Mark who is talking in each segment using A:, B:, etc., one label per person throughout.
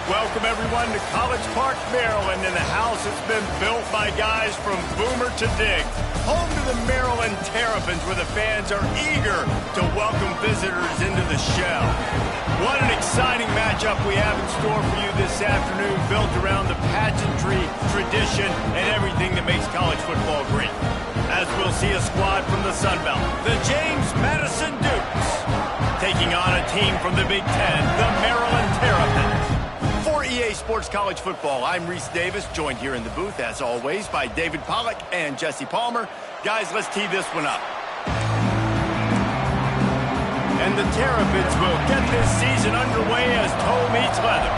A: Welcome, everyone, to College Park, Maryland, and the house has been built by guys from Boomer to Dig. Home to the Maryland Terrapins, where the fans are eager to welcome visitors into the shell. What an exciting matchup we have in store for you this afternoon, built around the pageantry, tradition, and everything that makes college football great. As we'll see a squad from the Sun Belt, the James Madison Dukes, taking on a team from the Big Ten, the Maryland Terrapins. For EA Sports College Football, I'm Reese Davis, joined here in the booth, as always, by David Pollack and Jesse Palmer. Guys, let's tee this one up. And the Terrapins will get this season underway as toe meets leather.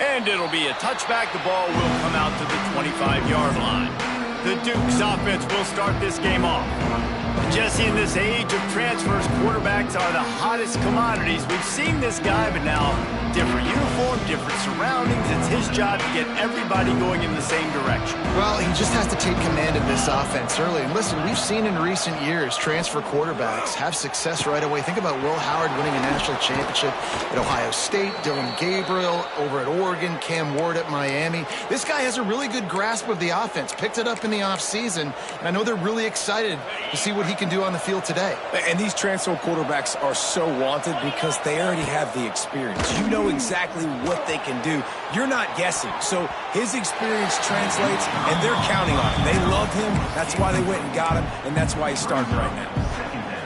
A: And it'll be a touchback. The ball will come out to the 25-yard line. The Dukes offense will start this game off. Jesse, in this age of transfers, quarterbacks are the hottest commodities. We've seen this guy, but now different uniform, different surroundings. It's his job to get everybody going in the same direction.
B: Well, he just has to take command of this offense early. And listen, we've seen in recent years transfer quarterbacks have success right away. Think about Will Howard winning a national championship at Ohio State, Dylan Gabriel over at Oregon, Cam Ward at Miami. This guy has a really good grasp of the offense, picked it up in the offseason, and I know they're really excited to see what he can do on the field today.
C: And these transfer quarterbacks are so wanted because they already have the experience. You know exactly what they can do. You're not guessing. So his experience translates, and they're counting on him. They love him. That's why they went and got him, and that's why he's starting right now.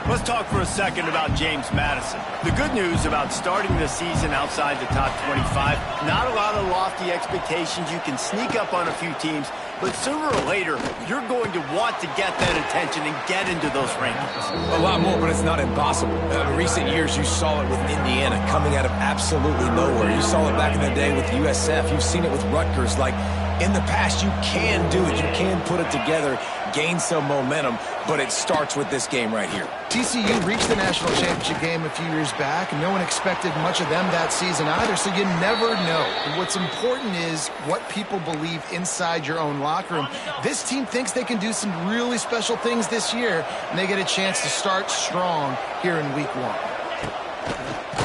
A: Let's talk for a second about James Madison. The good news about starting the season outside the top 25, not a lot of lofty expectations. You can sneak up on a few teams, but sooner or later, you're going to want to get that attention and get into those rankings.
C: A lot more, but it's not impossible. In recent years, you saw it with Indiana coming out of absolutely nowhere. You saw it back in the day with USF. You've seen it with Rutgers. Like, in the past, you can do it. You can put it together, gain some momentum, but it starts with this game right here.
B: TCU reached the national championship game a few years back, and no one expected much of them that season either, so you never know. And what's important is what people believe inside your own locker room. This team thinks they can do some really special things this year, and they get a chance to start strong here in week one.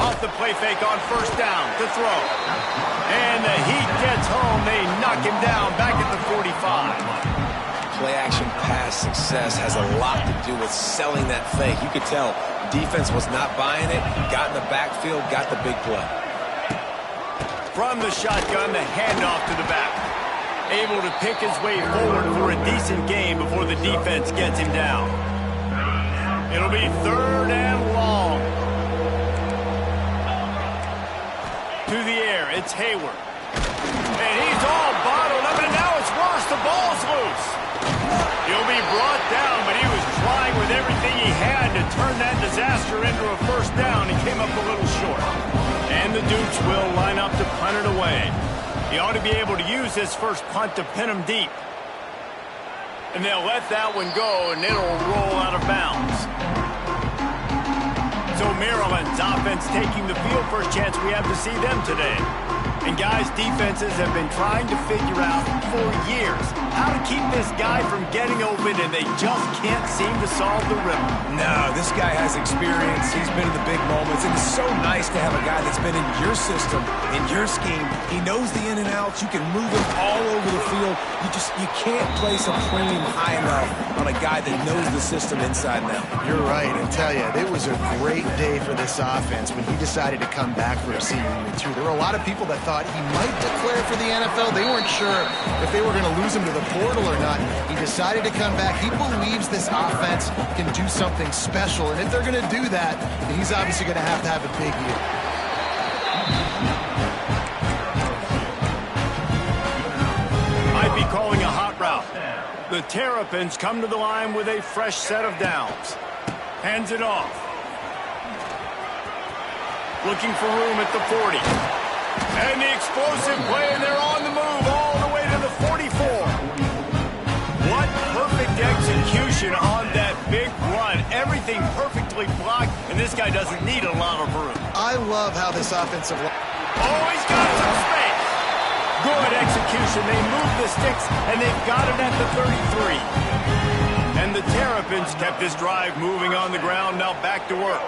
A: Off the play fake on first down to throw. And the heat gets home. They knock him down back at the 45.
C: Play-action pass success has a lot to do with selling that fake. You could tell defense was not buying it, got in the backfield, got the big play.
A: From the shotgun, the handoff to the back. Able to pick his way forward for a decent gain before the defense gets him down. It'll be third and long. To the air, it's Hayward. And he's all bottled up, and now it's worse. The ball's loose. He'll be brought down, but he was trying with everything he had to turn that disaster into a first down. He came up a little short. And the Dukes will line up to punt it away. He ought to be able to use his first punt to pin him deep. And they'll let that one go, and it'll roll out of bounds. So Maryland's offense taking the field. First chance we have to see them today. And guys, defenses have been trying to figure out for years how to keep this guy from getting open, and they just can't seem to solve the riddle.
C: No, this guy has experience. He's been in the big moments. And it's so nice to have a guy that's been in your system, in your scheme. He knows the in and outs. You can move him all over the field. You can't place a premium high enough on a guy that knows the system inside and out.
B: You're right. I tell you, it was a great day for this offense when he decided to come back for a senior year, too. There were a lot of people that thought he might declare for the NFL. They weren't sure if they were going to lose him to the portal or not. He decided to come back. He believes this offense can do something special, and if they're going to do that, then he's obviously going to have a big year.
A: Might be calling a hot route. The Terrapins come to the line with a fresh set of downs. Hands it off. Looking for room at the 40. And the explosive play, and they're on the move all the way to the 44. What perfect execution on that big run. Everything perfectly blocked, and this guy doesn't need a lot of room.
B: I love how this offensive line...
A: Oh, he's got some space. Good execution. They move the sticks, and they've got it at the 33. And the Terrapins kept this drive moving on the ground. Now back to work.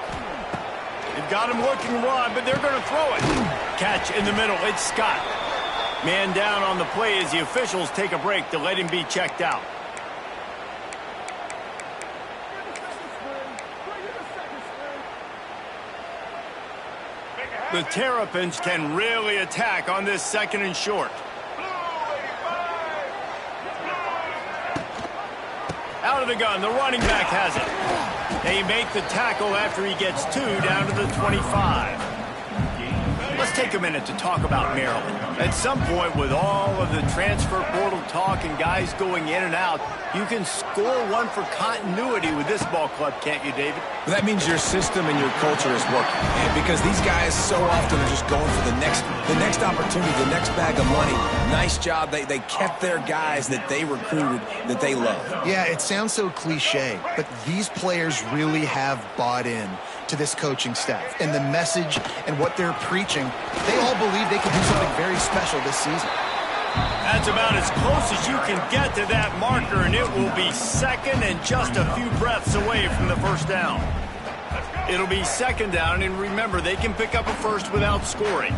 A: They've got him looking run, but they're going to throw it. Catch in the middle. It's Scott. Man down on the play as the officials take a break to let him be checked out. The Terrapins can really attack on this 2nd and short. Out of the gun, the running back has it. They make the tackle after he gets 2 down to the 25. Let's take a minute to talk about Maryland. At some point, with all of the transfer portal talk and guys going in and out, you can score one for continuity with this ball club, can't you, David?
C: Well, that means your system and your culture is working. And because these guys so often are just going for the next opportunity, the next bag of money. Nice job. They kept their guys that they recruited, that they love.
B: Yeah, it sounds so cliche, but these players really have bought in to this coaching staff and the message and what they're preaching. They all believe they can do something very special this season.
A: That's about as close as you can get to that marker, and it will be 2nd and just a few breaths away from the first down. It'll be 2nd down, and remember, they can pick up a first without scoring.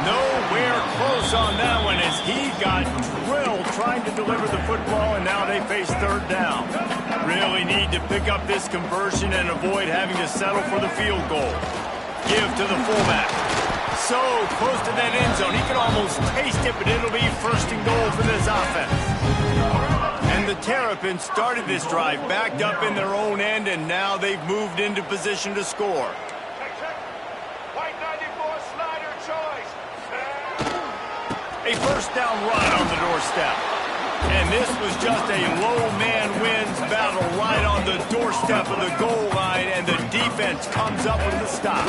A: Nowhere close on that one as he got drilled trying to deliver the football, and now they face 3rd down. Really need to pick up this conversion and avoid having to settle for the field goal. Give to the fullback. So close to that end zone. He can almost taste it, but it'll be 1st and goal for this offense. And the Terrapins started this drive backed up in their own end, and now they've moved into position to score. A 1st down run on the doorstep. And this was just a low man wins battle right on the doorstep of the goal line, and the defense comes up with the stop.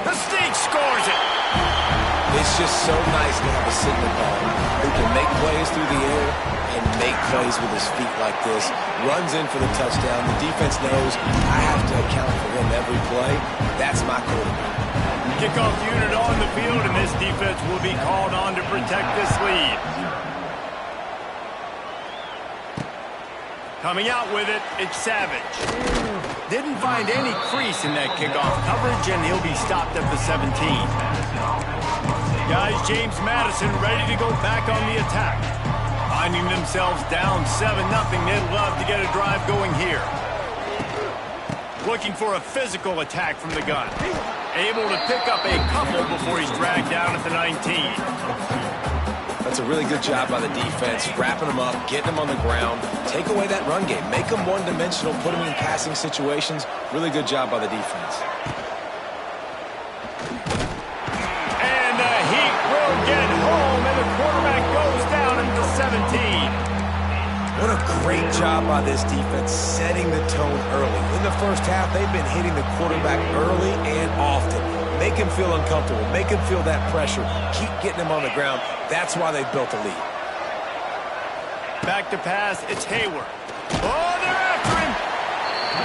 A: The Sneak scores it.
C: It's just so nice to have a signal caller who can make plays through the air and make plays with his feet like this. Runs in for the touchdown. The defense knows I have to account for him every play. That's my quarterback.
A: Kickoff unit on the field, and this defense will be called on to protect this lead. Coming out with it, it's Savage. Didn't find any crease in that kickoff coverage, and he'll be stopped at the 17. Guys, James Madison ready to go back on the attack. Finding themselves down 7-0, they'd love to get a drive going here. Looking for a physical attack from the gun. Able to pick up a couple before he's dragged down at the 19.
C: That's a really good job by the defense, wrapping them up, getting them on the ground. Take away that run game. Make them one-dimensional, put them in passing situations. Really good job by the defense.
A: And the Heat will get home, and the quarterback goes down at the 17.
C: What a great job by this defense, setting the tone early. In the first half, they've been hitting the quarterback early and often. Make him feel uncomfortable. Make him feel that pressure. Keep getting him on the ground. That's why they've built a lead.
A: Back to pass. It's Hayward. Oh, they're after him.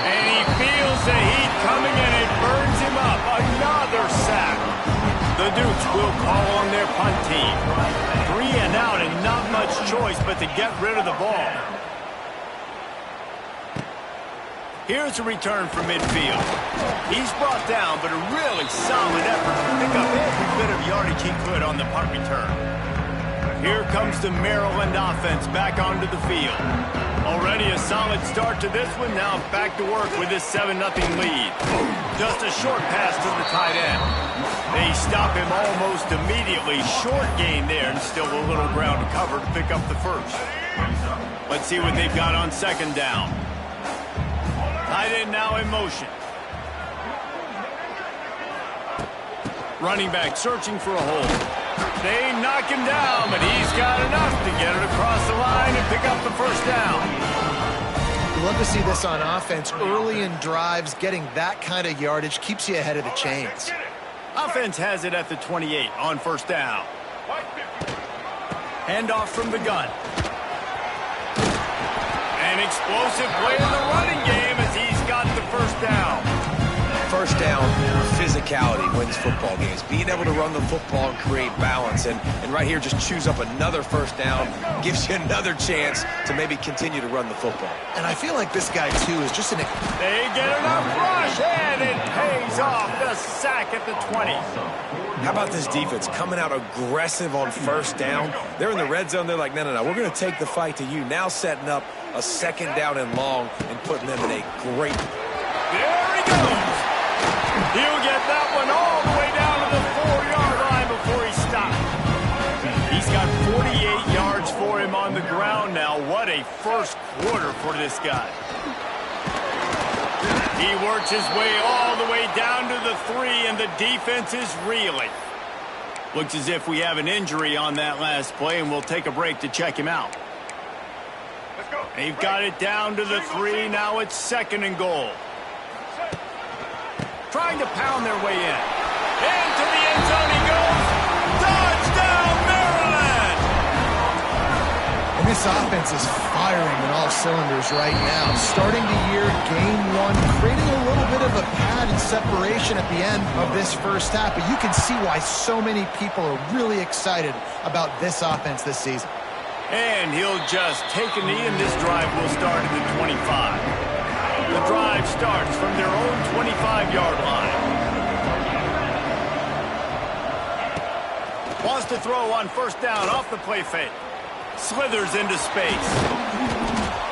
A: And he feels the heat coming, and it burns him up. Another sack. The Dukes will call on their punt team. 3 and out, and not much choice but to get rid of the ball. Here's a return from midfield. He's brought down, but a really solid effort to pick up every bit of yardage he could on the punt return. Here comes the Maryland offense back onto the field. Already a solid start to this one. Now back to work with this 7-0 lead. Just a short pass to the tight end. They stop him almost immediately. Short gain there, and still a little ground to cover to pick up the first. Let's see what they've got on 2nd down. Tight end now in motion. Running back searching for a hole. They knock him down, but he's got enough to get it across the line and pick up the first down.
B: You love to see this on offense. Early in drives, getting that kind of yardage keeps you ahead of the chains.
A: Offense has it at the 28 on 1st down. Handoff from the gun. An explosive play in the running game as he's got the 1st down.
C: first down, physicality wins football games. Being able to run the football and create balance. And right here, just choose up another first down, gives you another chance to maybe continue to run the football.
B: And I feel like this guy, too, is just an...
A: They get enough rush, and it pays off. The sack at the 20.
C: How about this defense coming out aggressive on first down? They're in the red zone. They're like, no, we're going to take the fight to you. Now setting up a second down and long and putting them in a great...
A: There he goes. He'll get that one all the way down to the 4-yard line before he stops. He's got 48 yards for him on the ground now. What a first quarter for this guy. He works his way all the way down to the 3, and the defense is reeling. Looks as if we have an injury on that last play, and we'll take a break to check him out. They've got it down to the 3. Now it's 2nd and goal. Trying to pound their way in. Into the end zone he goes. Touchdown, Maryland!
B: And this offense is firing on all cylinders right now. Starting the year, game 1, creating a little bit of a pad and separation at the end of this first half. But you can see why so many people are really excited about this offense this season.
A: And he'll just take a knee, and this drive will start at the 25. The drive starts from their own 25-yard line. Wants to throw on first down off the play fake. Slithers into space.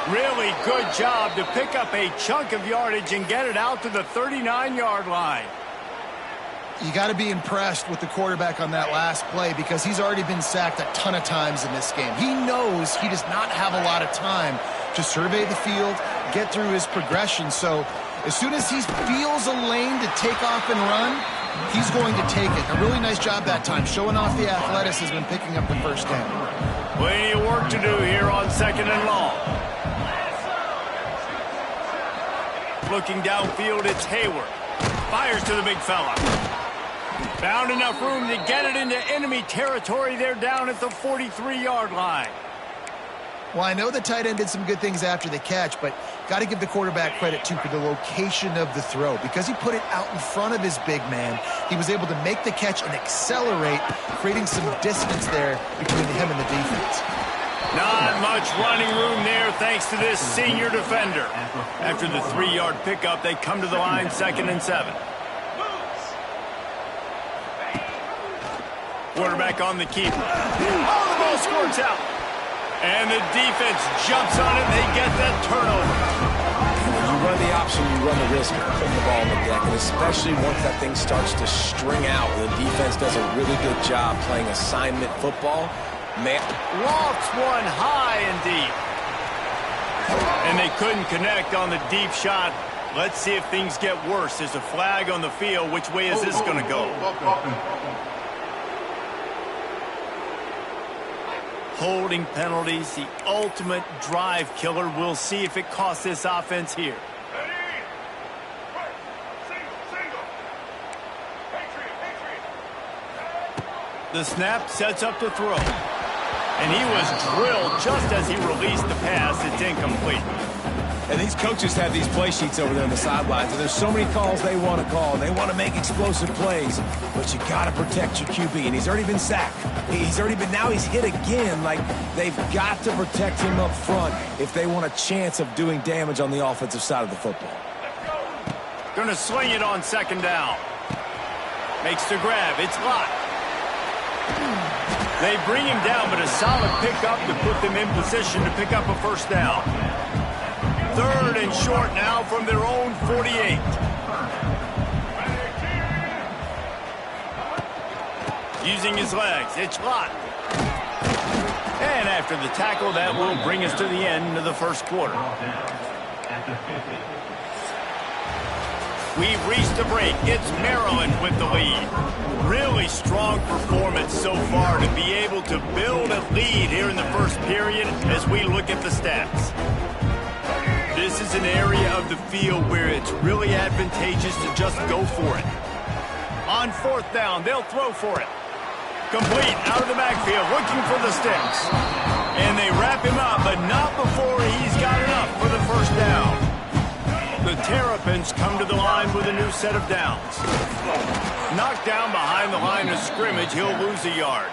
A: Really good job to pick up a chunk of yardage and get it out to the 39-yard line.
B: You got to be impressed with the quarterback on that last play because he's already been sacked a ton of times in this game. He knows he does not have a lot of time to survey the field, get through his progression. So as soon as he feels a lane to take off and run, he's going to take it. A really nice job that time, showing off the athleticism and picking up the first down.
A: Plenty of work to do here on 2nd and long. Looking downfield, it's Hayward. Fires to the big fella. Found enough room to get it into enemy territory. They're down at the 43-yard line.
B: Well, I know the tight end did some good things after the catch, but got to give the quarterback credit, too, for the location of the throw. Because he put it out in front of his big man, he was able to make the catch and accelerate, creating some distance there between him and the defense.
A: Not much running room there thanks to this senior defender. After the 3-yard pickup, they come to the line 2nd and 7. Quarterback on the keeper. Oh, the ball squirts out. And the defense jumps on it. They get that turnover.
C: When you run the option, you run the risk of putting the ball on the deck. And especially once that thing starts to string out, the defense does a really good job playing assignment football. Man,
A: Lofts one high and deep. And they couldn't connect on the deep shot. Let's see if things get worse. There's a flag on the field. Which way is this going to go? Holding penalties, the ultimate drive killer. We'll see if it costs this offense here. The snap sets up to throw. And he was drilled just as he released the pass. It's incomplete.
C: And these coaches have these play sheets over there on the sidelines, and there's so many calls they want to call. They want to make explosive plays, but you got to protect your QB, and he's already been sacked. Now he's hit again. Like, they've got to protect him up front if they want a chance of doing damage on the offensive side of the football.
A: Going to swing it on 2nd down. Makes the grab. It's locked. They bring him down, but a solid pickup to put them in position to pick up a first down. 3rd and short now from their own 48. Using his legs, it's locked. And after the tackle, that will bring us to the end of the first quarter. We've reached the break. It's Maryland with the lead. Really strong performance so far to be able to build a lead here in the first period as we look at the stats. This is an area of the field where it's really advantageous to just go for it. On 4th down, they'll throw for it. Complete out of the backfield, looking for the sticks. And they wrap him up, but not before he's got enough for the first down. The Terrapins come to the line with a new set of downs. Knocked down behind the line of scrimmage, he'll lose a yard.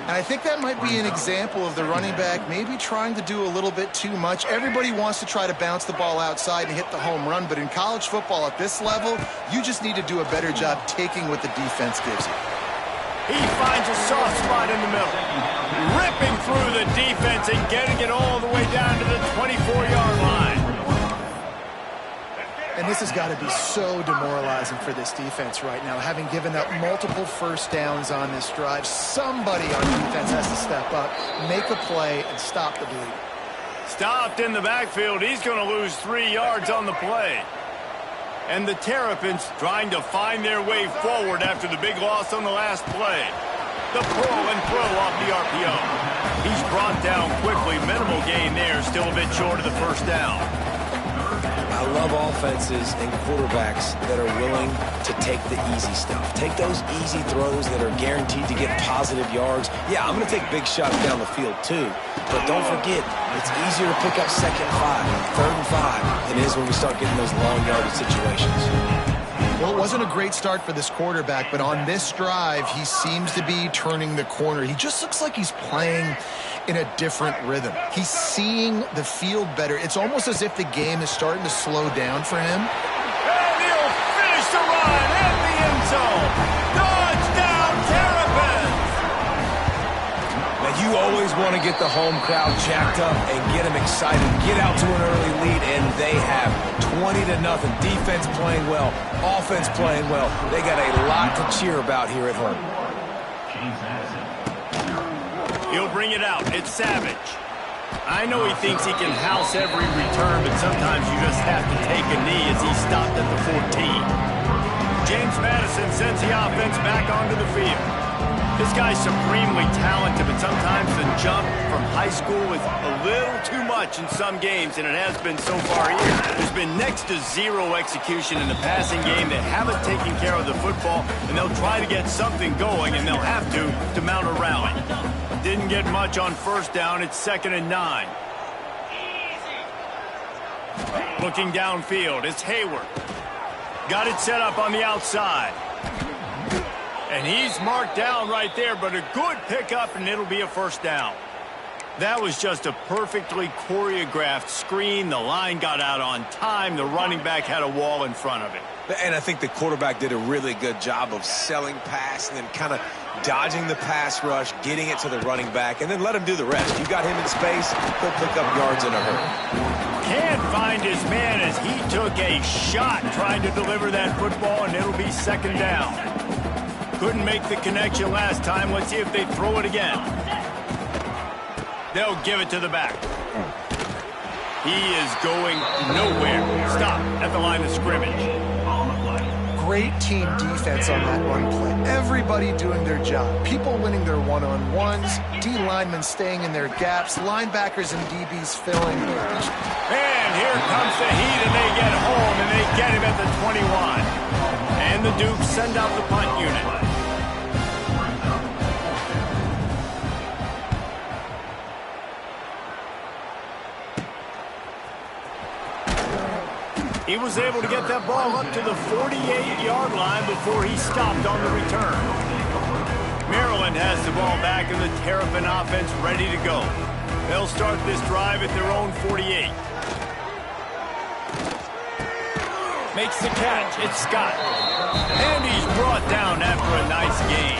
B: And I think that might be an example of the running back maybe trying to do a little bit too much. Everybody wants to try to bounce the ball outside and hit the home run, but in college football at this level, you just need to do a better job taking what the defense gives you.
A: He finds a soft spot in the middle, ripping through the defense and getting it all the way down to the 24-yard line.
B: And this has got to be so demoralizing for this defense right now, having given up multiple first downs on this drive. Somebody on defense has to step up, make a play, and stop the bleeding.
A: Stopped in the backfield. He's going to lose 3 yards on the play. And the Terrapins trying to find their way forward after the big loss on the last play. The pull and throw off the RPO. He's brought down quickly. Minimal gain there, still a bit short of the first down.
C: I love offenses and quarterbacks that are willing to take the easy stuff. Take those easy throws that are guaranteed to get positive yards. Yeah, I'm going to take big shots down the field too. But don't forget, it's easier to pick up 2nd and 5, 3rd and 5 than it is when we start getting those long yardage situations.
B: Well, it wasn't a great start for this quarterback, but on this drive, he seems to be turning the corner. He just looks like he's playing in a different rhythm. He's seeing the field better. It's almost as if the game is starting to slow down for him.
A: And he'll finish the run in the end zone. Touchdown, Terrapins!
C: Now, you always want to get the home crowd jacked up and get them excited. Get out to an early lead, and they have 20-0. Defense playing well, offense playing well. They got a lot to cheer about here at home.
A: He'll bring it out. It's Savage. I know he thinks he can house every return, but sometimes you just have to take a knee as he stopped at the 14. James Madison sends the offense back onto the field. This guy's supremely talented, but sometimes the jump from high school is a little too much in some games, and it has been so far here. There's been next to zero execution in the passing game. They haven't taken care of the football, and they'll try to get something going, and they'll have to mount a rally. Didn't get much on first down. It's 2nd and 9. Looking downfield, it's Hayward. Got it set up on the outside. And he's marked down right there, but a good pickup, and it'll be a first down. That was just a perfectly choreographed screen. The line got out on time. The running back had a wall in front of it.
C: And I think the quarterback did a really good job of selling pass and then kind of dodging the pass rush, getting it to the running back, and then let him do the rest. You got him in space, he'll pick up yards in a hurry.
A: Can't find his man as he took a shot trying to deliver that football, and it'll be 2nd down. Couldn't make the connection last time. Let's see if they throw it again. They'll give it to the back. He is going nowhere. Stop at the line of scrimmage.
B: Great team defense on that run play. Everybody doing their job. People winning their one-on-ones. D-linemen staying in their gaps. Linebackers and DBs filling.
A: And here comes the heat, and they get home, and they get him at the 21. And the Dukes send out the punt unit. He was able to get that ball up to the 48-yard line before he stopped on the return. Maryland has the ball back, and the Terrapin offense ready to go. They'll start this drive at their own 48. Makes the catch. It's Scott. And he's brought down after a nice gain.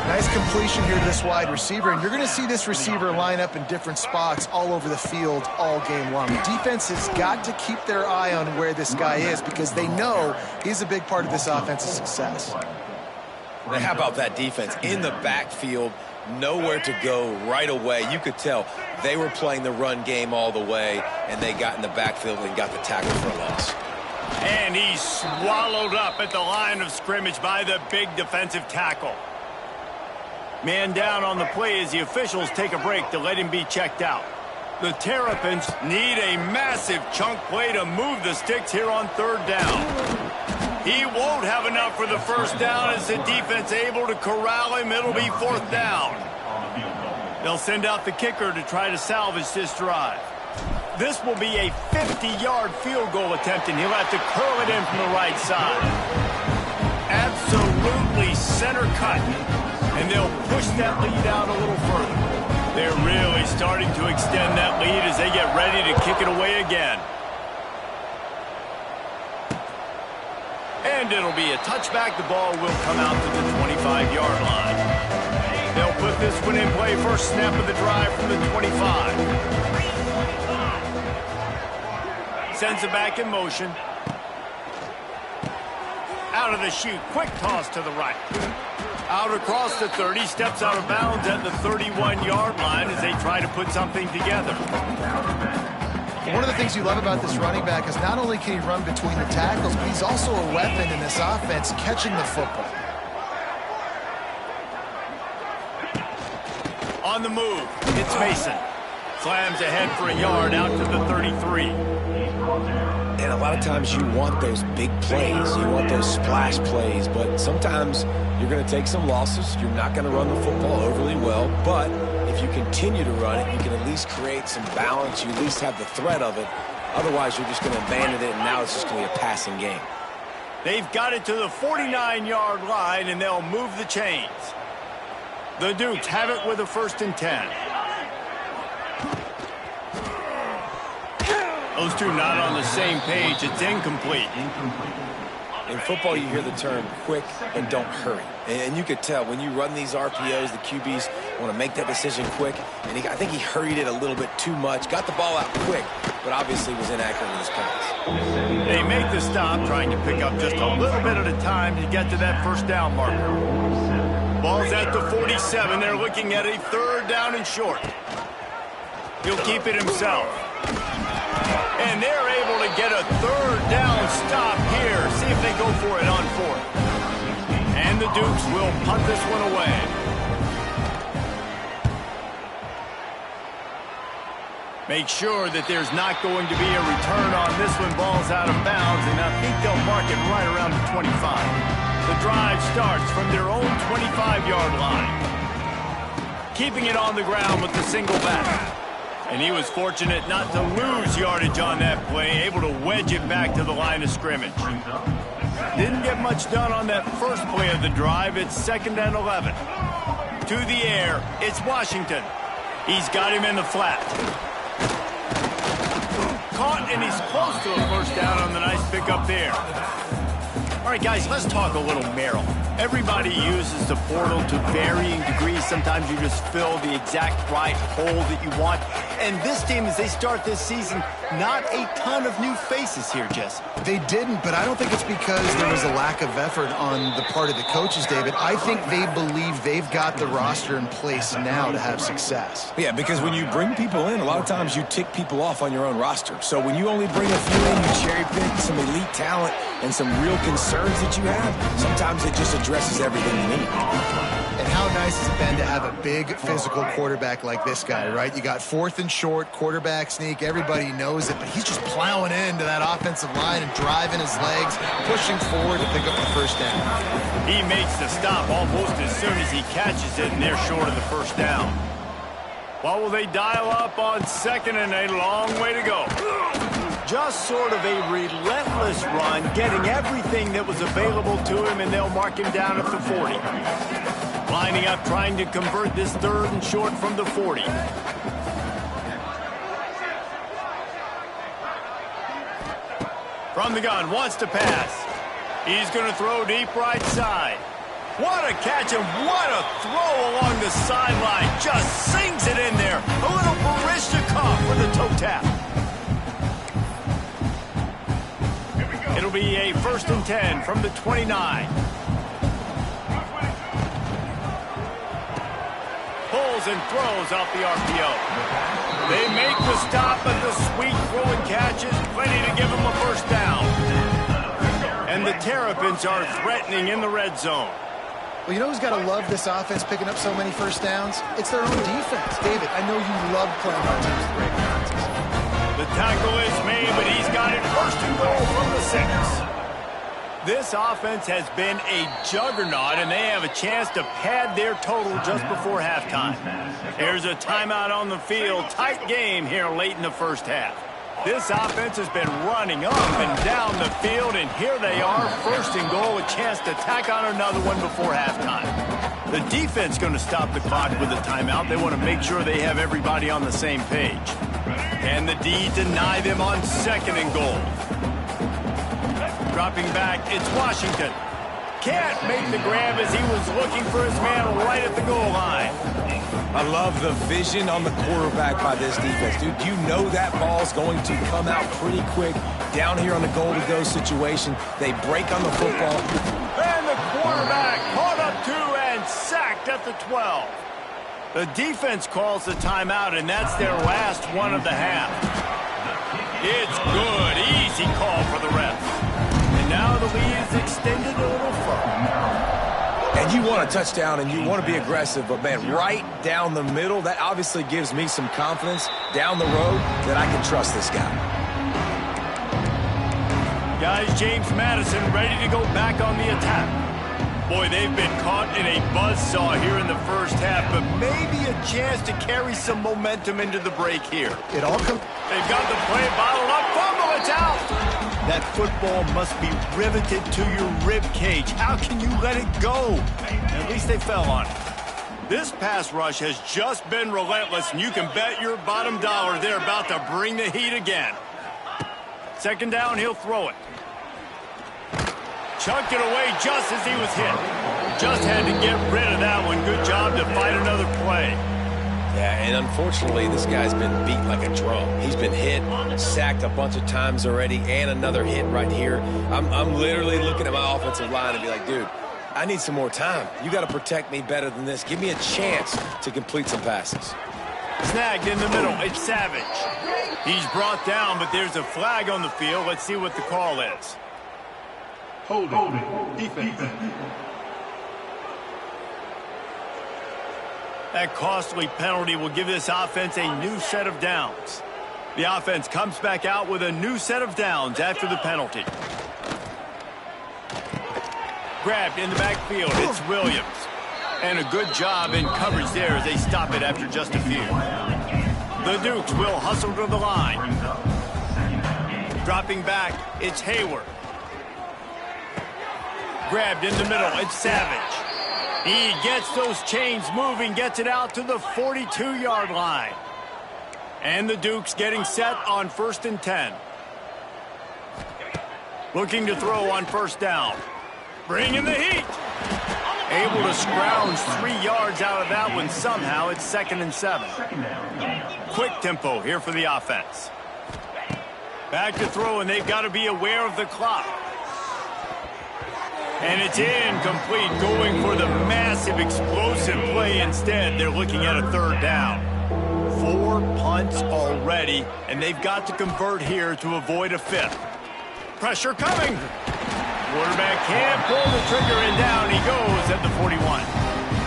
B: Nice completion here to this wide receiver, and you're going to see this receiver line up in different spots all over the field all game long. The defense has got to keep their eye on where this guy is because they know he's a big part of this offense's success.
C: Now, how about that defense? In the backfield, nowhere to go right away. You could tell they were playing the run game all the way, and they got in the backfield and got the tackle for a loss.
A: And he's swallowed up at the line of scrimmage by the big defensive tackle. Man down on the play as the officials take a break to let him be checked out. The Terrapins need a massive chunk play to move the sticks here on 3rd down. He won't have enough for the first down as the defense able to corral him. It'll be 4th down. They'll send out the kicker to try to salvage this drive. This will be a 50-yard field goal attempt, and he'll have to curl it in from the right side. Absolutely center cut, and they'll push that lead out a little further. They're really starting to extend that lead as they get ready to kick it away again. And it'll be a touchback. The ball will come out to the 25-yard line. They'll put this one in play. First snap of the drive from the 25. Sends it back in motion. Out of the chute. Quick toss to the right. Out across the 30. Steps out of bounds at the 31-yard line as they try to put something together.
B: One of the things you love about this running back is not only can he run between the tackles, but he's also a weapon in this offense catching the football.
A: On the move, it's Mason. Slams ahead for a yard out to the 33.
C: And a lot of times you want those big plays. You want those splash plays. But sometimes you're going to take some losses. You're not going to run the football overly well. But if you continue to run it, you can at least create some balance. You at least have the threat of it. Otherwise, you're just going to abandon it, and now it's just going to be a passing game.
A: They've got it to the 49-yard line, and they'll move the chains. The Dukes have it with a 1st and 10. Those two not on the same page. It's incomplete.
C: In football, you hear the term quick and don't hurry. And you could tell when you run these RPOs, the QBs want to make that decision quick. And I think he hurried it a little bit too much. Got the ball out quick, but obviously was inaccurate with his pass.
A: They make the stop, trying to pick up just a little bit at a time to get to that 1st down marker. Ball's at the 47. They're looking at a 3rd down and short. He'll keep it himself. And they're able to get a 3rd down stop here. See if they go for it on 4th. And the Dukes will punt this one away. Make sure that there's not going to be a return on this one. Ball's out of bounds, and I think they'll mark it right around the 25. The drive starts from their own 25-yard line. Keeping it on the ground with the single back. And he was fortunate not to lose yardage on that play, able to wedge it back to the line of scrimmage. Didn't get much done on that first play of the drive. It's 2nd and 11. To the air, it's Washington. He's got him in the flat. Caught, and he's close to a 1st down on the nice pickup there. All right, guys, let's talk a little Merrill. Everybody uses the portal to varying degrees. Sometimes you just fill the exact right hole that you want. And this team, as they start this season, not a ton of new faces here, Jesse.
B: They didn't, but I don't think it's because there was a lack of effort on the part of the coaches, David. I think they believe they've got the roster in place now to have success.
C: Yeah, because when you bring people in, a lot of times you tick people off on your own roster. So when you only bring a few in, you cherry pick some elite talent and some real concerns that you have, sometimes it just addresses everything you need.
B: And how nice has it been to have a big physical quarterback like this guy, right? You got 4th and short, quarterback sneak, everybody knows it, but he's just plowing into that offensive line and driving his legs, pushing forward to pick up the 1st down.
A: He makes the stop almost as soon as he catches it, and they're short of the 1st down. What will they dial up on 2nd and a long way to go? Just sort of a relentless run, getting everything that was available to him, and they'll mark him down at the 40. Lining up, trying to convert this 3rd and short from the 40. From the gun, wants to pass. He's going to throw deep right side. What a catch and what a throw along the sideline. Just sings it in there. A little Barishnikov for the toe tap. It'll be a 1st and 10 from the 29. Pulls and throws off the RPO. They make the stop, but the sweet throw and catch is plenty to give them a 1st down. And the Terrapins are threatening in the red zone.
B: Well, you know who's got to love this offense picking up so many 1st downs? It's their own defense. David, I know you love playing on teams with great defenses.
A: The tackle is made, but he's got it 1st and goal from the 6. This offense has been a juggernaut, and they have a chance to pad their total just before halftime. Here's a timeout on the field. Tight game here late in the 1st half. This offense has been running up and down the field, and here they are, first and goal, a chance to tack on another one before halftime. The defense going to stop the clock with a timeout. They want to make sure they have everybody on the same page. And the D deny them on second and goal. Dropping back, it's Washington. Can't make the grab as he was looking for his man right at the goal line.
C: I love the vision on the quarterback by this defense. Dude, you know that ball's going to come out pretty quick down here on the goal-to-go situation. They break on the football.
A: And the quarterback caught up to and sacked at the 12. The defense calls the timeout, and that's their last one of the half. It's good. Easy call for the refs. And now the lead is extended a little further.
C: And you want a touchdown and you want to be aggressive, but, man, right down the middle, that obviously gives me some confidence down the road that I can trust this guy.
A: Guys, James Madison ready to go back on the attack. Boy, they've been caught in a buzzsaw here in the first half, but maybe a chance to carry some momentum into the break here.
B: It all comes.
A: They've got the play bottled up. Fumble, it's out. That football must be riveted to your rib cage. How can you let it go? At least they fell on it. This pass rush has just been relentless, and you can bet your bottom dollar they're about to bring the heat again. Second down, he'll throw it. Chucked it away just as he was hit. Just had to get rid of that one. Good job to fight another play.
C: Yeah, and unfortunately, this guy's been beat like a drum. He's been hit, sacked a bunch of times already, and another hit right here. I'm literally looking at my offensive line and be like, dude, I need some more time. You got to protect me better than this. Give me a chance to complete some passes.
A: Snagged in the middle. It's Savage. He's brought down, but there's a flag on the field. Let's see what the call is.
D: Holding. Defense.
A: That costly penalty will give this offense a new set of downs. The offense comes back out with a new set of downs after the penalty. Grabbed in the backfield. It's Williams. And a good job in coverage there as they stop it after just a few. The Dukes will hustle to the line. Dropping back, it's Hayward. Grabbed in the middle, it's Savage. He gets those chains moving, gets it out to the 42-yard line. And the Dukes getting set on 1st and 10. Looking to throw on first down. Bringing the heat. Able to scrounge 3 yards out of that one somehow. It's 2nd and 7. Quick tempo here for the offense. Back to throw, and they've got to be aware of the clock. And it's incomplete, going for the massive explosive play instead. They're looking at a 3rd down. 4 punts already, and they've got to convert here to avoid a 5th. Pressure coming. Quarterback can't pull the trigger, and down he goes at the 41.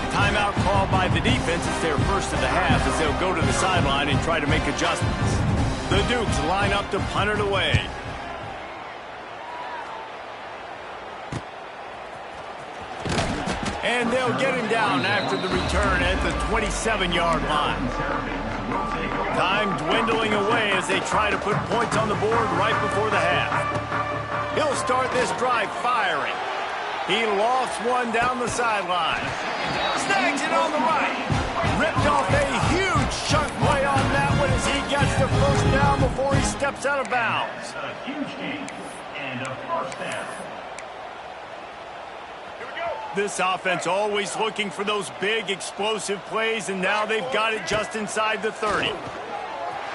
A: Timeout called by the defense. It's their first of the half as they'll go to the sideline and try to make adjustments. The Dukes line up to punt it away. And they'll get him down after the return at the 27-yard line. Time dwindling away as they try to put points on the board right before the half. He'll start this drive firing. He lofts one down the sideline. Snags it on the right. Ripped off a huge chunk play on that one as he gets the first down before he steps out of bounds.
D: A huge gain and a first down.
A: This offense always looking for those big, explosive plays, and now they've got it just inside the 30.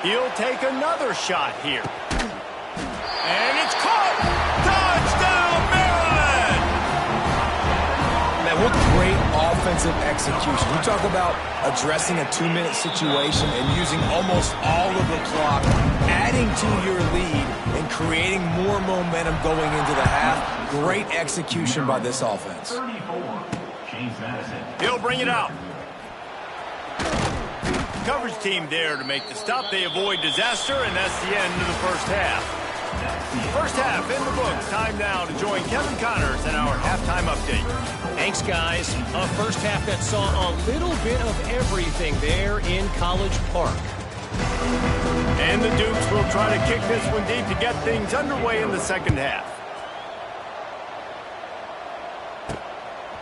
A: He'll take another shot here. And it's caught! Touchdown, Maryland!
C: Man, what great offensive execution. You talk about addressing a 2-minute situation and using almost all of the clock, adding to your lead, and creating more momentum going into the half. Great execution by this offense.
D: 34, James Madison.
A: He'll bring it out. Coverage team there to make the stop. They avoid disaster, and that's the end of the first half. First half in the books. Time now to join Kevin Connors in our halftime update.
E: Thanks, guys. A first half that saw a little bit of everything there in College Park.
A: And the Dukes will try to kick this one deep to get things underway in the second half.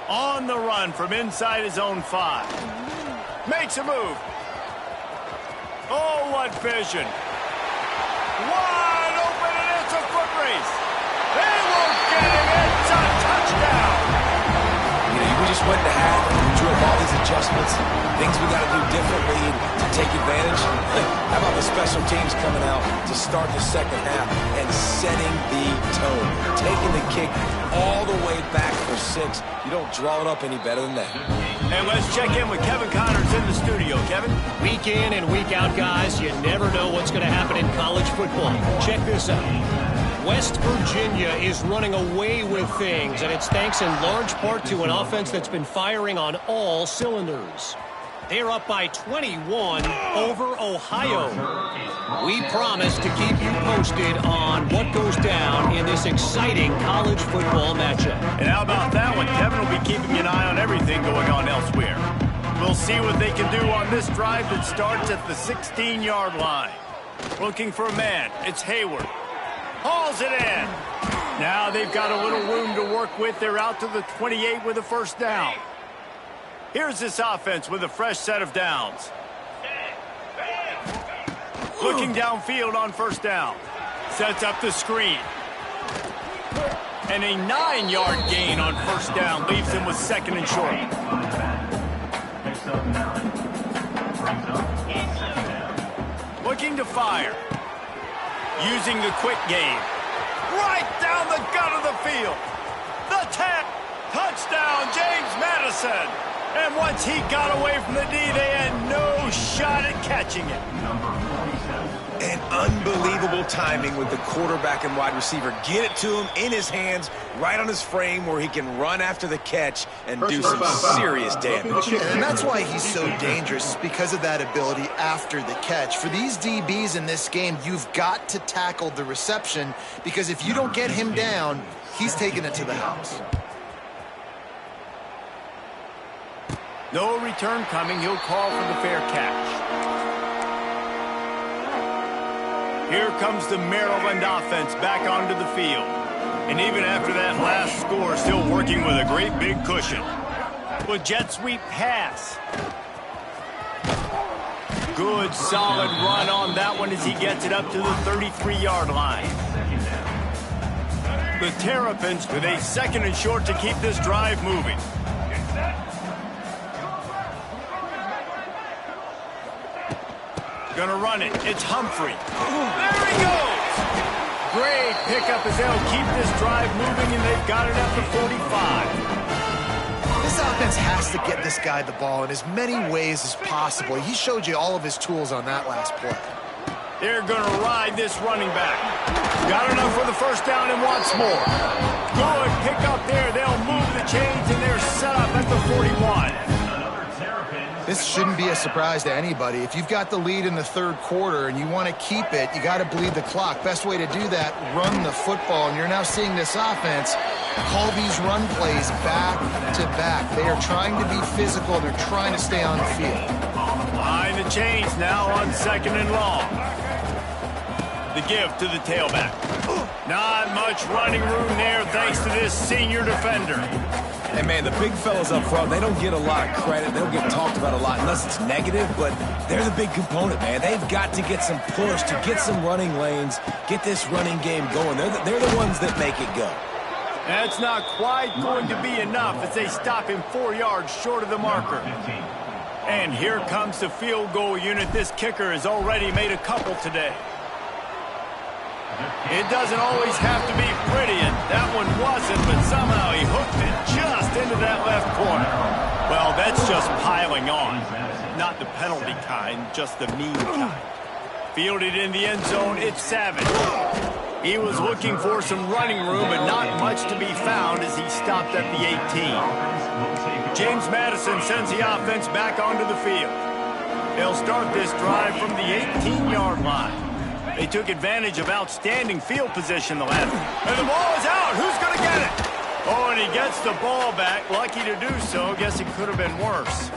A: On the run from inside his own 5. Makes a move. Oh, what vision. Wide open, and it's a foot race. They won't get him. It's a touchdown.
C: You know, we just went to half, we drew up all these adjustments, things we got to do differently to take advantage. How about the special teams coming out to start the second half and setting the tone, taking the kick all the way back for 6. You don't draw it up any better than that.
A: And let's check in with Kevin Connors in the studio. Kevin?
E: Week in and week out, guys, you never know what's going to happen in college football. Check this out. West Virginia is running away with things, and it's thanks in large part to an offense that's been firing on all cylinders. They're up by 21 over Ohio. We promise to keep you posted on what goes down in this exciting college football matchup.
A: And how about that one? Kevin will be keeping an eye on everything going on elsewhere. We'll see what they can do on this drive that starts at the 16-yard line. Looking for a man. It's Hayward. Hauls it in. Now they've got a little room to work with. They're out to the 28 with a first down. Here's this offense with a fresh set of downs. Looking downfield on first down. Sets up the screen. And a 9-yard gain on first down leaves him with second and short. Looking to fire. Using the quick game. Right down the gut of the field. The tap. Touchdown, James Madison. And once he got away from the D, they had no shot at catching it.
C: And unbelievable timing with the quarterback and wide receiver. Get it to him in his hands, right on his frame where he can run after the catch and do some serious damage.
B: And that's why he's so dangerous, is because of that ability after the catch. For these DBs in this game, you've got to tackle the reception, because if you don't get him down, he's taking it to the house.
A: No return coming. He'll call for the fair catch. Here comes the Maryland offense back onto the field. And even after that last score, still working with a great big cushion. With jet sweep pass. Good solid run on that one as he gets it up to the 33-yard line. The Terrapins with a second and short to keep this drive moving. Gonna run it. It's Humphrey. There he goes! Great pickup as they'll keep this drive moving, and they've got it at the 45.
B: This offense has to get this guy the ball in as many ways as possible. He showed you all of his tools on that last play.
A: They're gonna ride this running back. Got enough for the first down and wants more. Good pickup there. They'll move the chains, and they're set up at the 41.
B: This shouldn't be a surprise to anybody. If you've got the lead in the third quarter and you want to keep it, you got to bleed the clock. Best way to do that, run the football. And you're now seeing this offense call these run plays back to back. They are trying to be physical. They're trying to stay on the field.
A: Behind the chains now on second and long. The give to the tailback. Not much running room there thanks to this senior defender.
C: And, man, the big fellas up front, they don't get a lot of credit. They don't get talked about a lot unless it's negative, but they're the big component, man. They've got to get some push, to get some running lanes, get this running game going. They're the ones that make it go.
A: That's not quite going to be enough as they stop him 4 yards short of the marker. And here comes the field goal unit. This kicker has already made a couple today. It doesn't always have to be pretty, and that one wasn't, but somehow he hooked it just into that left corner. Well, that's just piling on. Not the penalty kind, just the mean kind. Fielded in the end zone, it's Savage. He was looking for some running room, but not much to be found as he stopped at the 18. James Madison sends the offense back onto the field. They'll start this drive from the 18-yard line. They took advantage of outstanding field position the last one. And the ball is out. Who's going to get it? Oh, and he gets the ball back. Lucky to do so. Guess it could have been worse.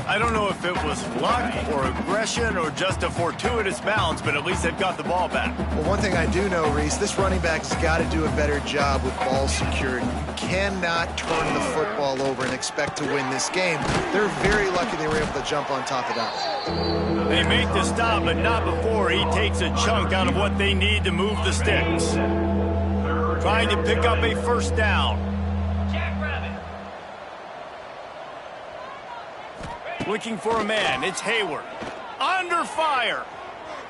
A: I don't know if it was luck or aggression or just a fortuitous bounce, but at least they've got the ball back.
B: Well, one thing I do know, Reese, this running back has got to do a better job with ball security. You cannot turn the football over and expect to win this game. They're very lucky they were able to jump on top of that.
A: They make the stop, but not before he takes a chunk out of what they need to move the sticks. Trying to pick up a first down. Looking for a man. It's Hayward. Under fire.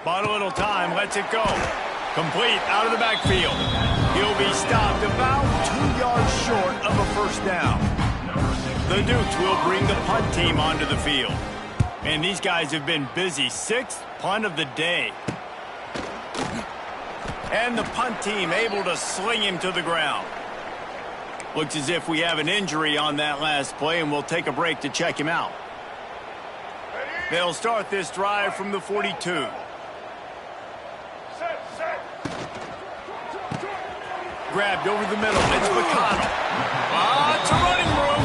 A: Bought a little time. Lets it go. Complete out of the backfield. He'll be stopped about 2 yards short of a first down. The Dukes will bring the punt team onto the field. And these guys have been busy. 6th punt of the day. And the punt team able to sling him to the ground. Looks as if we have an injury on that last play, and we'll take a break to check him out. They'll start this drive from the 42. Grabbed over the middle. It's McConnell. It's a running room.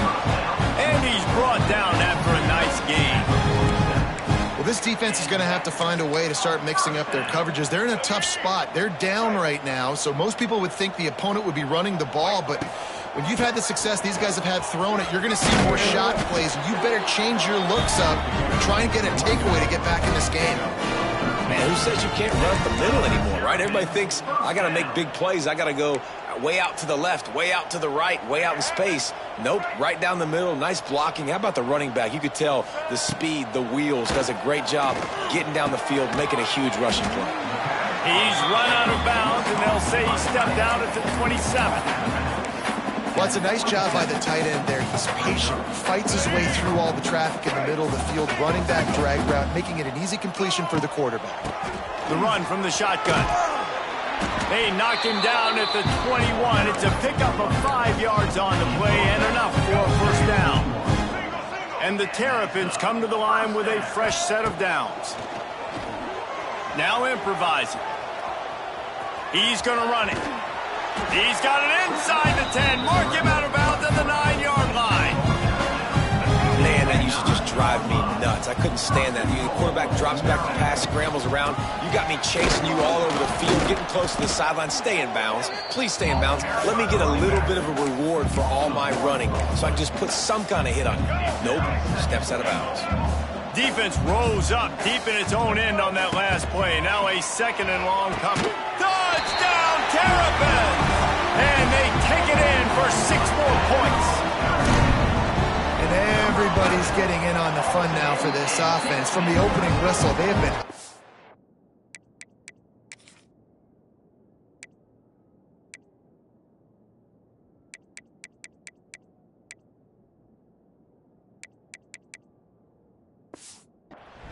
A: And he's brought down after a nice gain.
B: Well, this defense is going to have to find a way to start mixing up their coverages. They're in a tough spot. They're down right now, so most people would think the opponent would be running the ball, but when you've had the success these guys have had throwing it, you're going to see more shot plays. You better change your looks up and try and get a takeaway to get back in this game.
C: Man, who says you can't run up the middle anymore, right? Everybody thinks, I got to make big plays. I got to go way out to the left, way out to the right, way out in space. Nope, right down the middle. Nice blocking. How about the running back? You could tell the speed, the wheels, does a great job getting down the field, making a huge rushing play.
A: He's run out of bounds, and they'll say he stepped out at the 27.
B: Well, it's a nice job by the tight end there. He's patient. He fights his way through all the traffic in the middle of the field, running back drag route, making it an easy completion for the quarterback.
A: The run from the shotgun. They knock him down at the 21. It's a pickup of 5 yards on the play and enough for a first down. And the Terrapins come to the line with a fresh set of downs. Now improvising. He's going to run it. He's got it inside the 10. Mark him out of bounds at the 9-yard line.
C: Man, that used to just drive me nuts. I couldn't stand that. The quarterback drops back to pass, scrambles around. You got me chasing you all over the field, getting close to the sideline. Stay in bounds. Please stay in bounds. Let me get a little bit of a reward for all my running so I can just put some kind of hit on you. Nope. Steps out of bounds.
A: Defense rose up deep in its own end on that last play. Now a 2nd and long coming. Touchdown, Terrapins! And they take it in for 6 more points.
B: And everybody's getting in on the fun now for this offense. From the opening whistle, they have been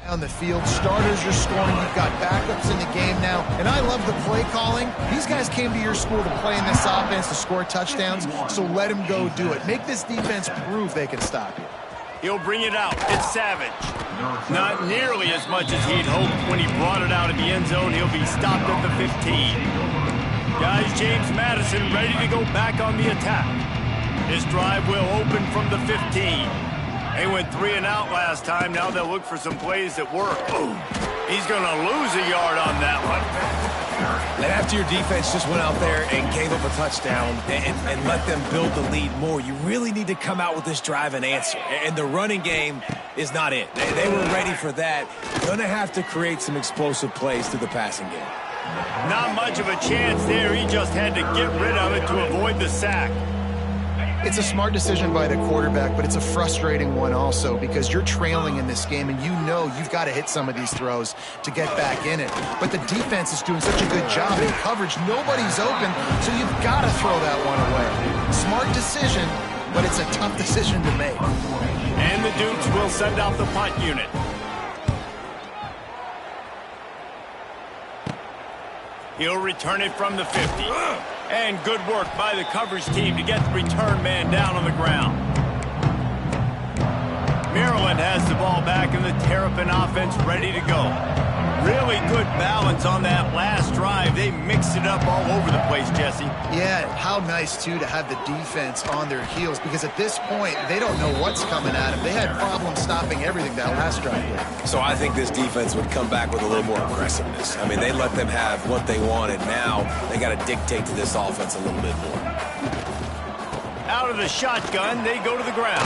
B: on the field. Starters are scoring. You've got backups in the game now. And I love the play calling. These guys came to your school to play in this offense to score touchdowns, so let them go do it. Make this defense prove they can stop you.
A: He'll bring it out. It's Savage. Not nearly as much as he'd hoped when he brought it out of the end zone. He'll be stopped at the 15. Guys, James Madison ready to go back on the attack. His drive will open from the 15. They went 3 and out last time. Now they'll look for some plays that work. He's going to lose a yard on that one.
C: And after your defense just went out there and gave up a touchdown and let them build the lead more, you really need to come out with this drive and answer. And the running game is not it. They were ready for that. Going to have to create some explosive plays through the passing game.
A: Not much of a chance there. He just had to get rid of it to avoid the sack.
B: It's a smart decision by the quarterback, but it's a frustrating one also because you're trailing in this game and you know you've got to hit some of these throws to get back in it. But the defense is doing such a good job in coverage. Nobody's open, so you've got to throw that one away. Smart decision, but it's a tough decision to make.
A: And the Dukes will send out the punt unit. He'll return it from the 50. And good work by the coverage team to get the return man down on the ground. Maryland has the ball back and the Terrapin offense ready to go. Really good balance on that last drive. They mixed it up all over the place, Jesse.
B: Yeah, how nice, too, to have the defense on their heels, because at this point, they don't know what's coming at them. They had problems stopping everything that last drive did.
C: So I think this defense would come back with a little more aggressiveness. I mean, they let them have what they wanted. Now they got to dictate to this offense a little bit more.
A: Out of the shotgun, they go to the ground.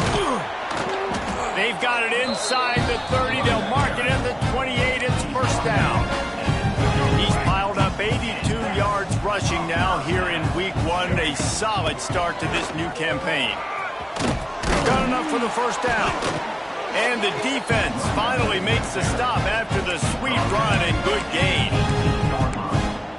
A: They've got it inside the 30. They'll mark it at the 28. It's first down. He's piled up 82 yards rushing now here in week 1. A solid start to this new campaign. Got enough for the first down. And the defense finally makes the stop after the sweet run and good gain.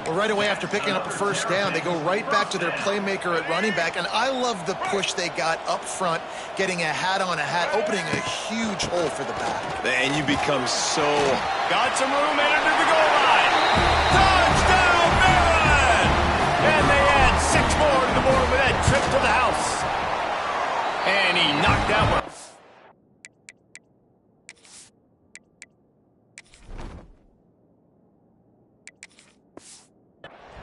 B: Well, right away after picking up a first down, they go right back to their playmaker at running back. And I love the push they got up front, getting a hat on a hat, opening a huge hole for the back.
C: And you become so...
A: Got some room headed to the goal line. Touchdown, Maryland! And they add 6 more to the board with that trip to the house. And he knocked that one.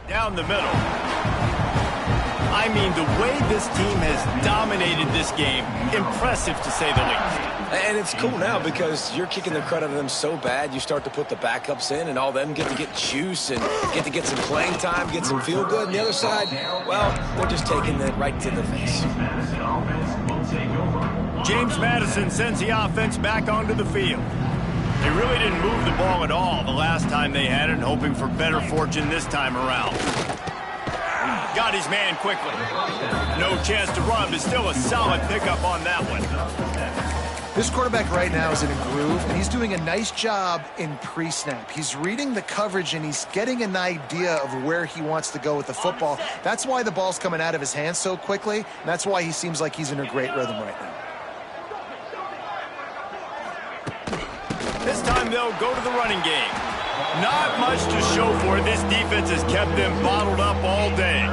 A: Down the middle. I mean, the way this team has dominated this game, impressive to say the least.
C: And it's cool now because you're kicking the crud out of them so bad, you start to put the backups in, and all them get to get juice and get to get some playing time, get some feel good. And the other side, well, they're just taking it right to the face.
A: James Madison sends the offense back onto the field. They really didn't move the ball at all the last time they had it, hoping for better fortune this time around. Got his man quickly. No chance to run, but still a solid pickup on that one.
B: This quarterback right now is in a groove, and he's doing a nice job in pre-snap. He's reading the coverage, and he's getting an idea of where he wants to go with the football. That's why the ball's coming out of his hands so quickly, and that's why he seems like he's in a great rhythm right now.
A: This time they'll go to the running game. Not much to show for it. This defense has kept them bottled up all day.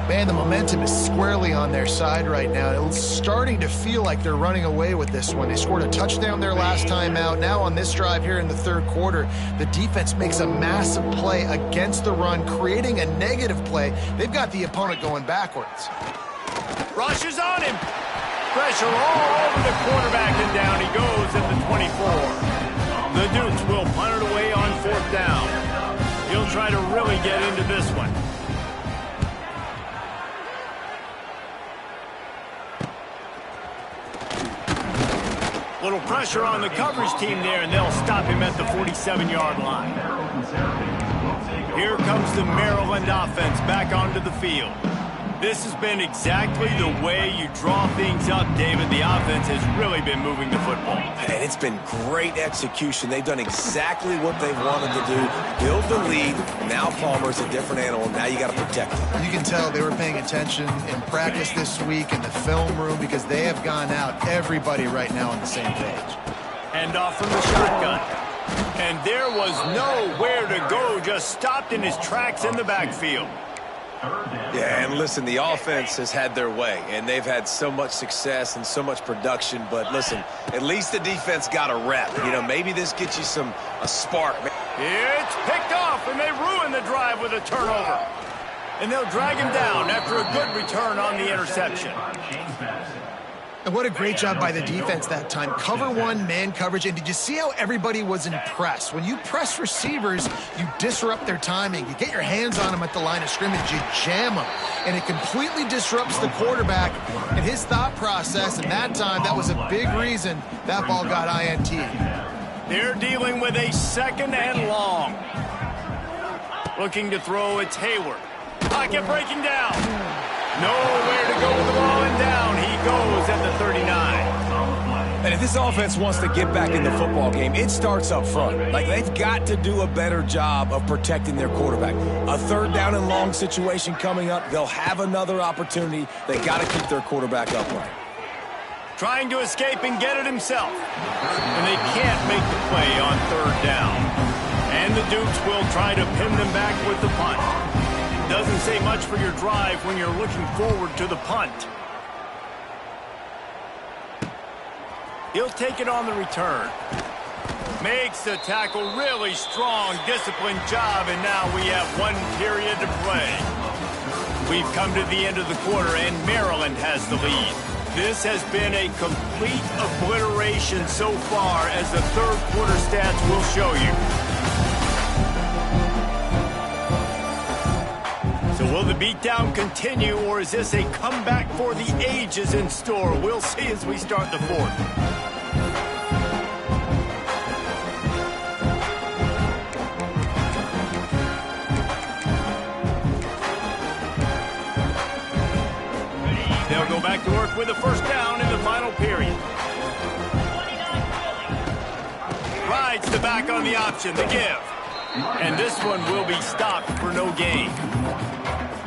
B: Man, the momentum is squarely on their side right now. It's starting to feel like they're running away with this one. They scored a touchdown their last time out. Now on this drive here in the third quarter, the defense makes a massive play against the run, creating a negative play. They've got the opponent going backwards.
A: Rushes on him. Pressure all over the quarterback, and down he goes at the 24. The Dukes will punt it away on fourth down. He'll try to really get into this one. Little pressure on the coverage team there, and they'll stop him at the 47-yard line. Here comes the Maryland offense back onto the field. This has been exactly the way you draw things up, David. The offense has really been moving the football.
C: And it's been great execution. They've done exactly what they've wanted to do. Build the lead. Now Palmer's a different animal. Now you got to protect him. You
B: can tell they were paying attention in practice this week in the film room because they have gone out, everybody right now on the same page.
A: And off from the shotgun. And there was nowhere to go. Just stopped in his tracks in the backfield.
C: Yeah, and listen, the offense has had their way, and they've had so much success and so much production. But listen, at least the defense got a rep. You know, maybe this gets you a spark.
A: It's picked off, and they ruin the drive with a turnover. And they'll drag him down after a good return on the interception.
B: And what a great job by the defense that time. Cover one, man coverage. And did you see how everybody was in press? When you press receivers, you disrupt their timing. You get your hands on them at the line of scrimmage. You jam them. And it completely disrupts the quarterback and his thought process. And that time, that was a big reason that ball got INT.
A: They're dealing with a second and long. Looking to throw, it's Hayward. Pocket breaking down. Nowhere to go with the ball, and down he goes at the 39.
C: And if this offense wants to get back in the football game, it starts up front. Like, they've got to do a better job of protecting their quarterback. A third down and long situation coming up. They'll have another opportunity. They got to keep their quarterback upright.
A: Trying to escape and get it himself. And they can't make the play on third down. And the Dukes will try to pin them back with the punt. Doesn't say much for your drive when you're looking forward to the punt. He'll take it on the return. Makes the tackle really strong, disciplined job, and now we have 1 period to play. We've come to the end of the quarter, and Maryland has the lead. This has been a complete obliteration so far, as the third quarter stats will show you. So will the beatdown continue, or is this a comeback for the ages in store? We'll see as we start the fourth. They'll go back to work with a first down in the final period. Rides the back on the option, the give. And this one will be stopped for no gain.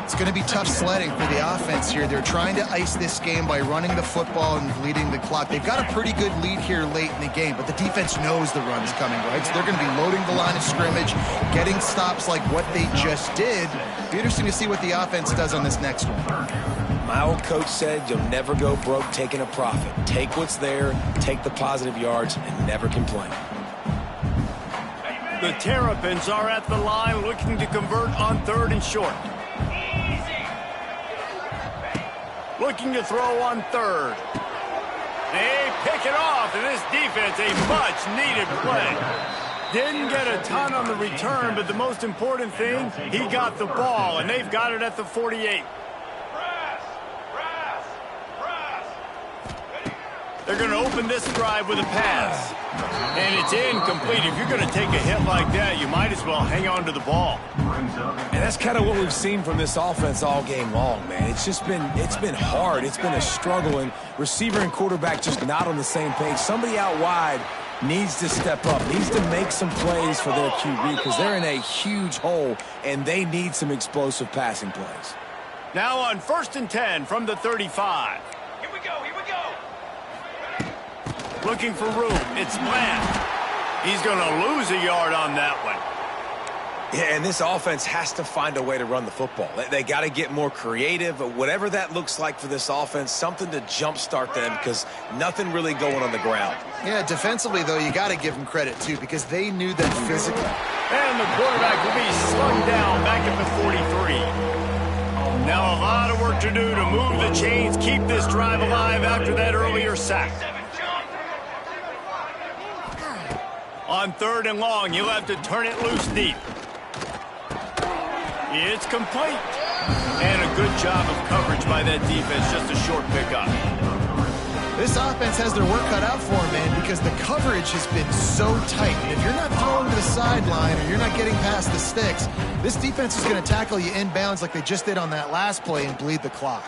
B: It's going to be tough sledding for the offense here. They're trying to ice this game by running the football and bleeding the clock. They've got a pretty good lead here late in the game, but the defense knows the run's coming, right? So they're going to be loading the line of scrimmage, getting stops like what they just did. Be interesting to see what the offense does on this next one.
C: My old coach said you'll never go broke taking a profit. Take what's there, take the positive yards, and never complain.
A: The Terrapins are at the line looking to convert on 3rd and short. Looking to throw on 3rd. They pick it off, and this defense, a much-needed play. Didn't get a ton on the return, but the most important thing, he got the ball, and they've got it at the 48. They're going to open this drive with a pass. And it's incomplete. If you're going to take a hit like that, you might as well hang on to the ball.
C: And that's kind of what we've seen from this offense all game long, man. It's been hard. It's been a struggle, and receiver and quarterback just not on the same page. Somebody out wide needs to step up, needs to make some plays for their QB because they're in a huge hole, and they need some explosive passing plays.
A: Now on 1st and 10 from the 35.
D: Here we go, here we go.
A: Looking for room. It's Bland. He's going to lose a yard on that one.
C: Yeah, and this offense has to find a way to run the football. They got to get more creative, whatever that looks like for this offense, something to jumpstart them because nothing really going on the ground.
B: Yeah, defensively, though, you got to give them credit, too, because they knew that physically.
A: And the quarterback will be slung down back at the 43. Now a lot of work to do to move the chains, keep this drive alive after that earlier sack. On 3rd and long, you'll have to turn it loose deep. It's complete. And a good job of coverage by that defense, just a short pickup.
B: This offense has their work cut out for them, man, because the coverage has been so tight. And if you're not throwing to the sideline or you're not getting past the sticks, this defense is going to tackle you inbounds like they just did on that last play and bleed the clock.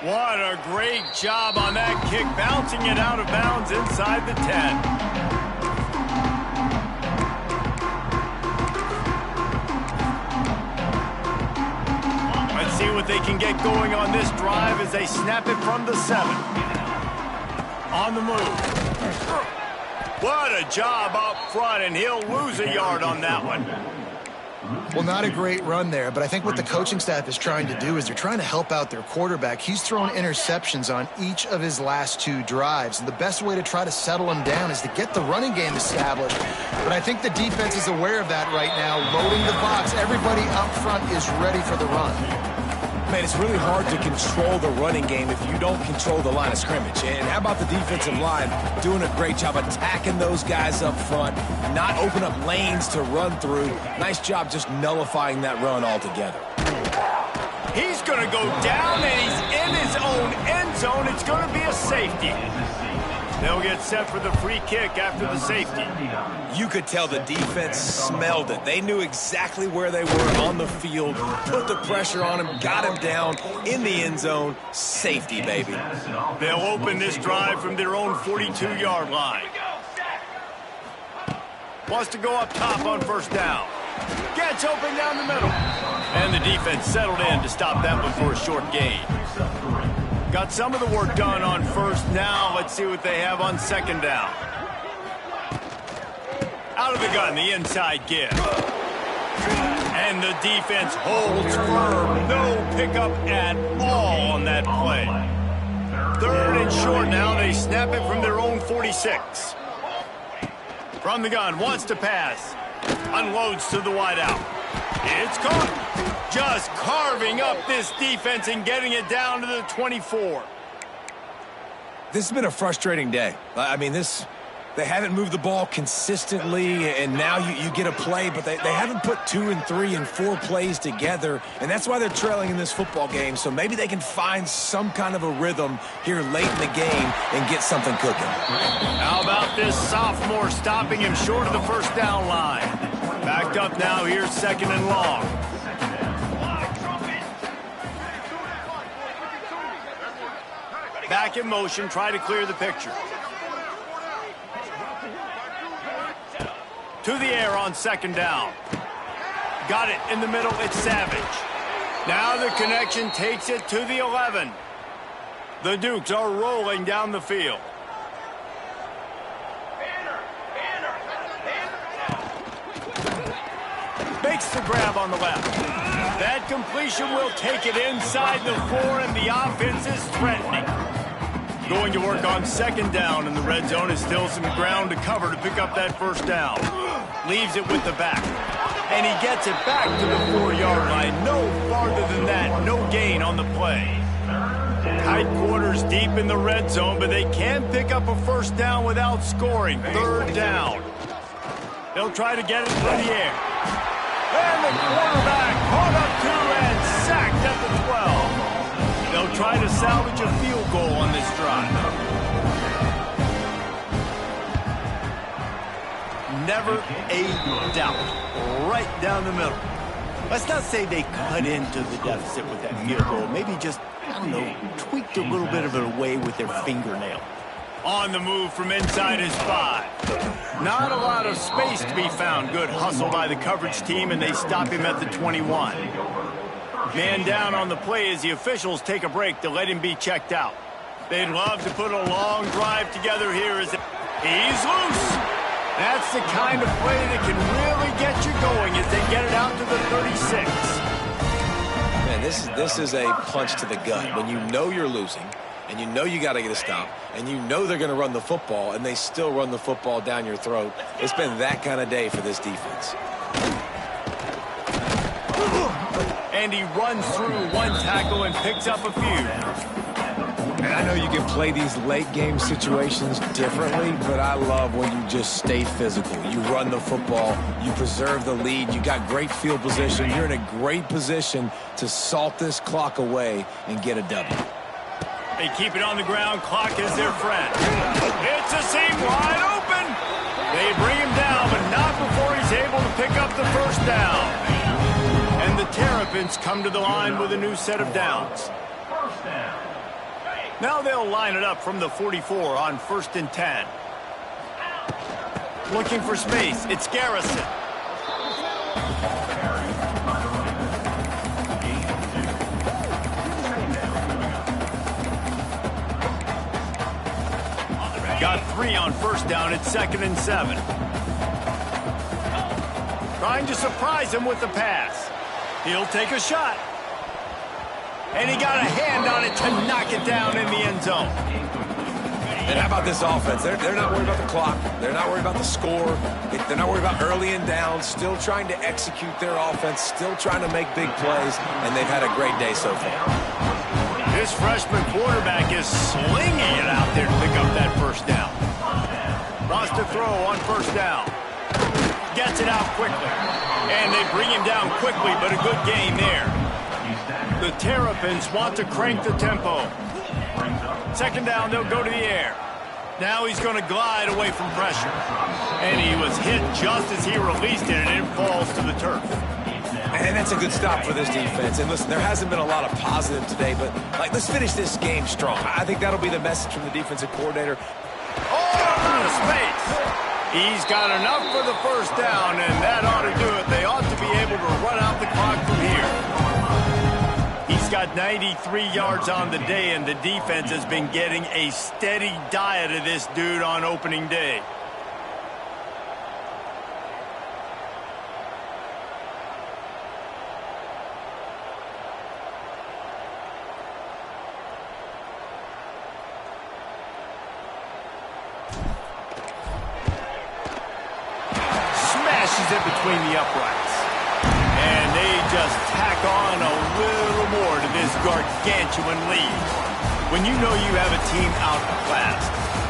A: What a great job on that kick, bouncing it out of bounds inside the 10. See what they can get going on this drive as they snap it from the 7. On the move. What a job up front, and he'll lose a yard on that one.
B: Well, not a great run there, but I think what the coaching staff is trying to do is they're trying to help out their quarterback. He's thrown interceptions on each of his last 2 drives, and the best way to try to settle him down is to get the running game established. But I think the defense is aware of that right now, loading the box. Everybody up front is ready for the run.
C: Man, it's really hard to control the running game if you don't control the line of scrimmage. And how about the defensive line doing a great job attacking those guys up front, not open up lanes to run through. Nice job just nullifying that run altogether.
A: He's going to go down, and he's in his own end zone. It's going to be a safety. They'll get set for the free kick after the safety.
C: You could tell the defense smelled it. They knew exactly where they were on the field, put the pressure on him, got him down in the end zone. Safety, baby.
A: They'll open this drive from their own 42-yard line. Wants to go up top on 1st down. Gets open down the middle. And the defense settled in to stop that one for a short gain. Got some of the work done on 1st. Now let's see what they have on 2nd down. Out of the gun, the inside give. And the defense holds firm. No pickup at all on that play. 3rd and short now. They snap it from their own 46. From the gun, wants to pass. Unloads to the wideout. It's caught. Just carving up this defense and getting it down to the 24.
C: This has been a frustrating day. I mean, they haven't moved the ball consistently, and now you get a play, but they haven't put 2 and 3 and 4 plays together, and that's why they're trailing in this football game. So maybe they can find some kind of a rhythm here late in the game and get something cooking.
A: How about this sophomore stopping him short of the first down line? Backed up now, here's 2nd and long. Back in motion, try to clear the picture. To the air on 2nd down. Got it in the middle, it's Savage. Now the connection takes it to the 11. The Dukes are rolling down the field. Makes the grab on the left. That completion will take it inside the 4, and the offense is threatening. Going to work on 2nd down, and the red zone is still some ground to cover to pick up that first down. Leaves it with the back. And he gets it back to the 4-yard line. No farther than that. No gain on the play. Tight quarters deep in the red zone, but they can pick up a first down without scoring. 3rd down. They'll try to get it through the air. And the quarterback caught up to and sacked at the 12. They'll try to salvage a field goal on this drive. Never a doubt. Right down the middle. Let's not say they cut into the deficit with that field goal. Maybe just, I don't know, tweaked a little bit of it away with their fingernail. On the move from inside his 5. Not a lot of space to be found. Good hustle by the coverage team, and they stop him at the 21. Man down on the play as the officials take a break to let him be checked out. They'd love to put a long drive together here as he's loose. That's the kind of play that can really get you going as they get it out to the 36.
C: Man, this is a punch to the gut. When you know you're losing, and you know you got to get a stop, and you know they're going to run the football, and they still run the football down your throat. It's been that kind of day for this defense.
A: And he runs through one tackle and picks up a few.
C: And I know you can play these late game situations differently, but I love when you just stay physical. You run the football, you preserve the lead, you got great field position. You're in a great position to salt this clock away and get a W.
A: They keep it on the ground. Clock is their friend. It's a seam wide open. They bring him down, but not before he's able to pick up the first down. And the Terrapins come to the line with a new set of downs. Now they'll line it up from the 44 on 1st and 10. Looking for space. It's Garrison. Got 3 on 1st down. It's 2nd and 7. Trying to surprise him with the pass. He'll take a shot. And he got a hand on it to knock it down in the end zone.
C: And how about this offense? They're not worried about the clock. They're not worried about the score. They're not worried about early and down. Still trying to execute their offense. Still trying to make big plays. And they've had a great day so far.
A: This freshman quarterback is slinging it out there to pick up that first down. Wants to throw on 1st down. Gets it out quickly. And they bring him down quickly, but a good gain there. The Terrapins want to crank the tempo. 2nd down, they'll go to the air. Now he's going to glide away from pressure. And he was hit just as he released it, and it falls to the turf.
C: And that's a good stop for this defense. And listen, there hasn't been a lot of positive today, but let's finish this game strong. I think that'll be the message from the defensive coordinator.
A: Oh, out of space. He's got enough for the first down, and that ought to do it. They ought to be able to run out the clock from here. He's got 93 yards on the day, and the defense has been getting a steady diet of this dude on opening day. squeeze it between the uprights. And they just tack on a little more to this gargantuan lead. When you know you have a team outclassed,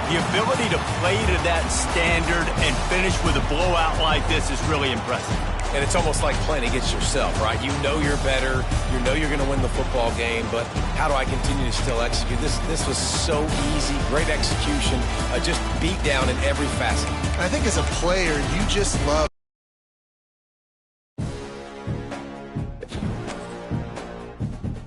A: the ability to play to that standard and finish with a blowout like this is really impressive.
C: And it's almost like playing against yourself, right? You know you're better. You know you're going to win the football game, but how do I continue to still execute? This was so easy. Great execution. Just beat down in every facet.
B: I think as a player, you just love